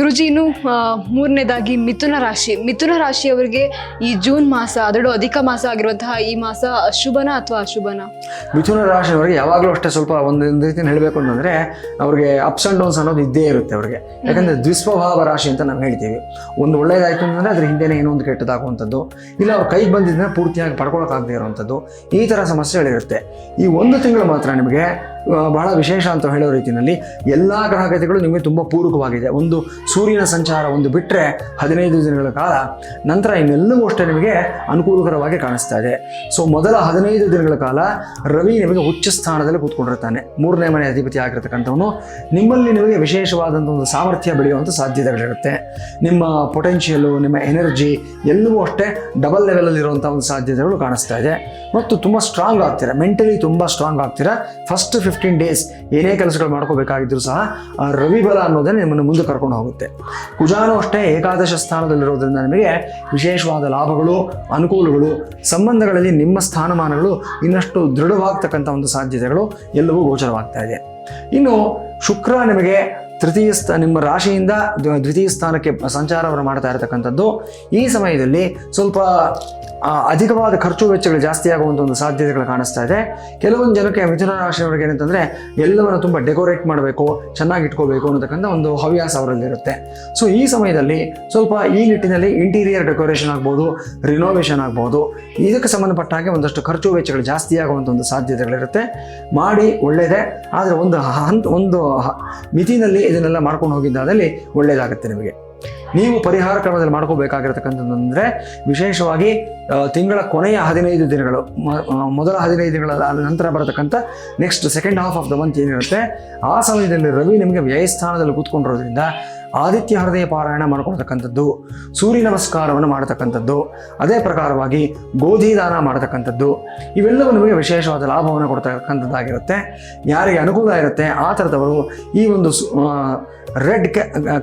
ಗುರುಜಿನು ಮೂರನೇದಾಗಿ ಮಿಥುನ ರಾಶಿಯವರಿಗೆ ಈ ಜೂನ್ ಮಾಸ ಅದರಲ್ಲೂ ಅಧಿಕ ಮಾಸ ಆಗಿರುವಂತಹ ಈ ಮಾಸ ಶುಭನ ಅಥವಾ ಅಶುಭನ? ಮಿಥುನ ರಾಶಿಯವರಿಗೆ ಯಾವಾಗಲೂ ಅಷ್ಟೇ ಸ್ವಲ್ಪ ಒಂದು ರೀತಿ ಹೇಳಬೇಕು ಅಂತಂದರೆ ಅವ್ರಿಗೆ ಅಪ್ಸ್ ಆ್ಯಂಡ್ ಡೌನ್ಸ್ ಅನ್ನೋದು ಇದ್ದೇ ಇರುತ್ತೆ ಅವ್ರಿಗೆ. ಯಾಕಂದರೆ ದ್ವಿಸ್ವಭಾವ ರಾಶಿ ಅಂತ ನಾವು ಹೇಳ್ತೀವಿ. ಒಂದು ಒಳ್ಳೇದಾಯಿತು ಅಂತಂದರೆ ಅದ್ರ ಹಿಂದೆನೇ ಏನೋ ಒಂದು ಕೆಟ್ಟದಾಗುವಂಥದ್ದು, ಇಲ್ಲ ಅವ್ರ ಕೈಗೆ ಬಂದಿದ್ದನ್ನ ಪೂರ್ತಿಯಾಗಿ ಪಡ್ಕೊಳಕ್ಕಾಗದೇ ಇರುವಂಥದ್ದು, ಈ ಥರ ಸಮಸ್ಯೆಗಳಿರುತ್ತೆ. ಈ ಒಂದು ತಿಂಗಳು ಮಾತ್ರ ನಿಮಗೆ ಬಹಳ ವಿಶೇಷ ಅಂತ ಹೇಳೋ ರೀತಿಯಲ್ಲಿ ಎಲ್ಲ ಗ್ರಹಗತಿಗಳು ನಿಮಗೆ ತುಂಬ ಪೂರಕವಾಗಿದೆ. ಒಂದು ಸೂರ್ಯನ ಸಂಚಾರ ಒಂದು ಬಿಟ್ಟರೆ 15 ದಿನಗಳ ಕಾಲ, ನಂತರ ಇನ್ನೆಲ್ಲವೂ ಅಷ್ಟೇ ನಿಮಗೆ ಅನುಕೂಲಕರವಾಗಿ ಕಾಣಿಸ್ತಾ ಇದೆ. ಸೊ ಮೊದಲ 15 ದಿನಗಳ ಕಾಲ ರವಿ ನಿಮಗೆ ಉಚ್ಚ ಸ್ಥಾನದಲ್ಲಿ ಕೂತ್ಕೊಂಡಿರ್ತಾನೆ. 3ನೇ ಮನೆ ಅಧಿಪತಿ ಆಗಿರತಕ್ಕಂಥವನು ನಿಮ್ಮಲ್ಲಿ ನಿಮಗೆ ವಿಶೇಷವಾದಂಥ ಒಂದು ಸಾಮರ್ಥ್ಯ ಬೆಳೆಯುವಂಥ ಸಾಧ್ಯತೆಗಳಿರುತ್ತೆ. ನಿಮ್ಮ ಪೊಟೆನ್ಷಿಯಲು, ನಿಮ್ಮ ಎನರ್ಜಿ ಎಲ್ಲವೂ ಅಷ್ಟೇ ಡಬಲ್ ಲೆವೆಲಲ್ಲಿ ಇರುವಂಥ ಒಂದು ಸಾಧ್ಯತೆಗಳು ಕಾಣಿಸ್ತಾ ಇದೆ. ಮತ್ತು ತುಂಬ ಸ್ಟ್ರಾಂಗ್ ಆಗ್ತೀರಾ, ಮೆಂಟಲಿ ತುಂಬ ಸ್ಟ್ರಾಂಗ್ ಆಗ್ತೀರಾ. ಫಸ್ಟ್ 15 ಡೇಸ್ ಏನೇ ಕೆಲಸಗಳು ಮಾಡ್ಕೋಬೇಕಾಗಿದ್ರು ಸಹ ಆ ರವಿ ಬಲ ಅನ್ನೋದೇ ನಿಮ್ಮನ್ನು ಮುಂದೆ ಕರ್ಕೊಂಡು ಹೋಗುತ್ತೆ. ಕುಜಾನು ಅಷ್ಟೇ ಏಕಾದಶ ಸ್ಥಾನದಲ್ಲಿರೋದ್ರಿಂದ ನಿಮಗೆ ವಿಶೇಷವಾದ ಲಾಭಗಳು, ಅನುಕೂಲಗಳು, ಸಂಬಂಧಗಳಲ್ಲಿ ನಿಮ್ಮ ಸ್ಥಾನಮಾನಗಳು ಇನ್ನಷ್ಟು ದೃಢವಾಗ್ತಕ್ಕಂಥ ಒಂದು ಸಾಧ್ಯತೆಗಳು ಎಲ್ಲವೂ ಗೋಚರವಾಗ್ತಾ ಇದೆ. ಇನ್ನು ಶುಕ್ರ ನಿಮಗೆ ನಿಮ್ಮ ರಾಶಿಯಿಂದ ದ್ವಿತೀಯ ಸ್ಥಾನಕ್ಕೆ ಸಂಚಾರವನ್ನು ಮಾಡ್ತಾ ಇರತಕ್ಕಂಥದ್ದು. ಈ ಸಮಯದಲ್ಲಿ ಸ್ವಲ್ಪ ಅಧಿಕವಾದ ಖರ್ಚು ವೆಚ್ಚಗಳು ಜಾಸ್ತಿ ಆಗುವಂಥ ಒಂದು ಸಾಧ್ಯತೆಗಳು ಕಾಣಿಸ್ತಾ ಇದೆ. ಕೆಲವೊಂದು ಜನಕ್ಕೆ ಮಿಥುನ ರಾಶಿಯವರಿಗೆ ಏನಂತಂದರೆ ಎಲ್ಲವನ್ನು ತುಂಬ ಡೆಕೋರೇಟ್ ಮಾಡಬೇಕು, ಚೆನ್ನಾಗಿ ಇಟ್ಕೋಬೇಕು ಅನ್ನತಕ್ಕಂಥ ಒಂದು ಹವ್ಯಾಸ ಅವರಲ್ಲಿರುತ್ತೆ. ಸೊ ಈ ಸಮಯದಲ್ಲಿ ಸ್ವಲ್ಪ ಈ ನಿಟ್ಟಿನಲ್ಲಿ ಇಂಟೀರಿಯರ್ ಡೆಕೋರೇಷನ್ ಆಗ್ಬೋದು, ರಿನೋವೇಷನ್ ಆಗ್ಬೋದು, ಇದಕ್ಕೆ ಸಂಬಂಧಪಟ್ಟ ಹಾಗೆ ಒಂದಷ್ಟು ಖರ್ಚು ವೆಚ್ಚಗಳು ಜಾಸ್ತಿ ಆಗುವಂಥ ಒಂದು ಸಾಧ್ಯತೆಗಳಿರುತ್ತೆ. ಮಾಡಿ ಒಳ್ಳೆಯದೇ, ಆದರೆ ಒಂದು ಮಿತಿನಲ್ಲಿ ಇದನ್ನೆಲ್ಲ ಮಾಡ್ಕೊಂಡು ಹೋಗಿದ್ದಾದಲ್ಲಿ ಒಳ್ಳೆಯದಾಗುತ್ತೆ ನಿಮಗೆ. ನೀವು ಪರಿಹಾರ ಕ್ರಮದಲ್ಲಿ ಮಾಡ್ಕೋಬೇಕಾಗಿರತಕ್ಕಂಥದ್ದು ಅಂದರೆ ವಿಶೇಷವಾಗಿ ತಿಂಗಳ ಕೊನೆಯ 15 ದಿನಗಳು, ಮೊದಲ 15 ದಿನಗಳ ನಂತರ ಬರತಕ್ಕಂಥ next second half of the month ಏನಿರುತ್ತೆ, ಆ ಸಮಯದಲ್ಲಿ ರವಿ ನಿಮಗೆ ವ್ಯಯಸ್ಥಾನದಲ್ಲಿ ಕೂತ್ಕೊಂಡಿರೋದ್ರಿಂದ ಆದಿತ್ಯ ಹೃದಯ ಪಾರಾಯಣ ಮಾಡ್ಕೊಳ್ತಕ್ಕಂಥದ್ದು, ಸೂರ್ಯ ನಮಸ್ಕಾರವನ್ನು ಮಾಡತಕ್ಕಂಥದ್ದು, ಅದೇ ಪ್ರಕಾರವಾಗಿ ಗೋಧಿ ದಾನ ಮಾಡತಕ್ಕಂಥದ್ದು, ಇವೆಲ್ಲವೂ ನಿಮಗೆ ವಿಶೇಷವಾದ ಲಾಭವನ್ನು ಕೊಡ್ತಕ್ಕಂಥದ್ದಾಗಿರುತ್ತೆ. ಯಾರಿಗೆ ಅನುಕೂಲ ಇರುತ್ತೆ ಆ ಥರದವರು ಈ ಒಂದು ರೆಡ್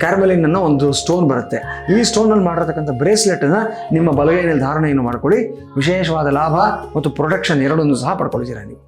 ಕ್ಯಾರಮೆಲಿನ್ ಅನ್ನೋ ಒಂದು ಸ್ಟೋನ್ ಬರುತ್ತೆ. ಈ ಸ್ಟೋನಲ್ಲಿ ಮಾಡಿರತಕ್ಕಂಥ ಬ್ರೇಸ್ಲೆಟನ್ನು ನಿಮ್ಮ ಬಲಗೈನಲ್ಲಿ ಧಾರಣೆಯನ್ನು ಮಾಡ್ಕೊಳ್ಳಿ. ವಿಶೇಷವಾದ ಲಾಭ ಮತ್ತು ಪ್ರೊಟೆಕ್ಷನ್ ಎರಡನ್ನೂ ಸಹ ಪಡ್ಕೊಳ್ತೀರಾ ನೀವು.